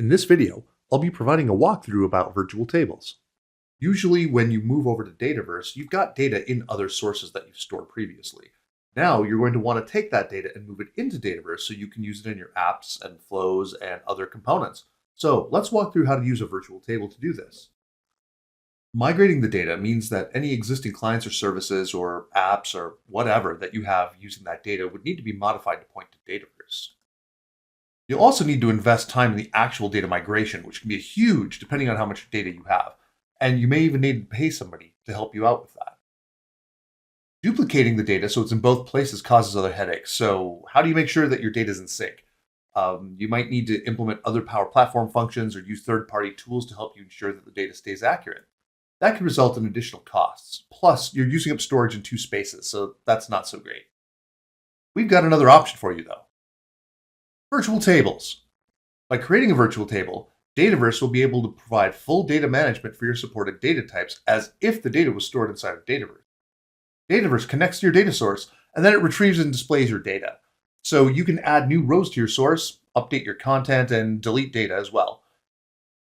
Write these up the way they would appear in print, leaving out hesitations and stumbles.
In this video, I'll be providing a walkthrough about virtual tables. Usually when you move over to Dataverse, you've got data in other sources that you've stored previously. Now you're going to want to take that data and move it into Dataverse so you can use it in your apps and flows and other components. So let's walk through how to use a virtual table to do this. Migrating the data means that any existing clients or services or apps or whatever that you have using that data would need to be modified to point to Dataverse. You'll also need to invest time in the actual data migration, which can be huge depending on how much data you have. And you may even need to pay somebody to help you out with that. Duplicating the data so it's in both places causes other headaches. So how do you make sure that your data is in sync? You might need to implement other Power Platform functions or use third-party tools to help you ensure that the data stays accurate. That can result in additional costs. Plus, you're using up storage in two spaces, so that's not so great. We've got another option for you, though. Virtual tables. By creating a virtual table, Dataverse will be able to provide full data management for your supported data types as if the data was stored inside of Dataverse. Dataverse connects to your data source, and then it retrieves and displays your data. So you can add new rows to your source, update your content, and delete data as well.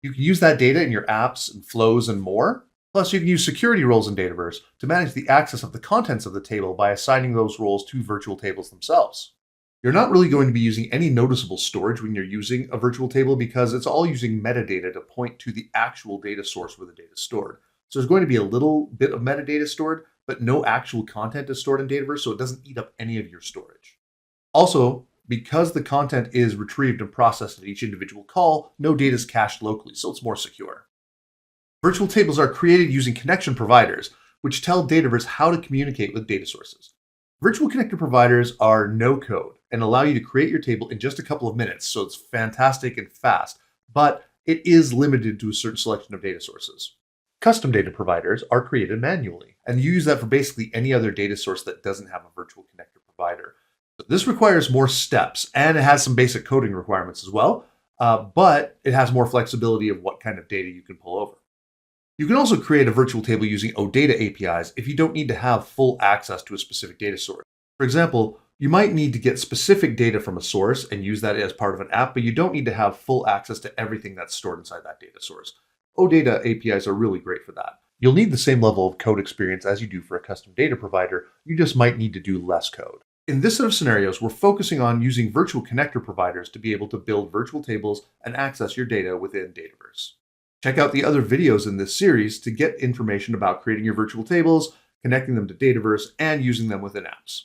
You can use that data in your apps and flows and more. Plus, you can use security roles in Dataverse to manage the access of the contents of the table by assigning those roles to virtual tables themselves. You're not really going to be using any noticeable storage when you're using a virtual table because it's all using metadata to point to the actual data source where the data is stored. So there's going to be a little bit of metadata stored, but no actual content is stored in Dataverse, so it doesn't eat up any of your storage. Also, because the content is retrieved and processed at each individual call, no data is cached locally, so it's more secure. Virtual tables are created using connection providers, which tell Dataverse how to communicate with data sources. Virtual connector providers are no code and allow you to create your table in just a couple of minutes, so it's fantastic and fast, but it is limited to a certain selection of data sources. Custom data providers are created manually, and you use that for basically any other data source that doesn't have a virtual connector provider. So this requires more steps, and it has some basic coding requirements as well, but it has more flexibility of what kind of data you can pull over. You can also create a virtual table using OData APIs if you don't need to have full access to a specific data source. For example, you might need to get specific data from a source and use that as part of an app, but you don't need to have full access to everything that's stored inside that data source. OData APIs are really great for that. You'll need the same level of code experience as you do for a custom data provider, you just might need to do less code. In this set of scenarios, we're focusing on using virtual connector providers to be able to build virtual tables and access your data within Dataverse. Check out the other videos in this series to get information about creating your virtual tables, connecting them to Dataverse, and using them within apps.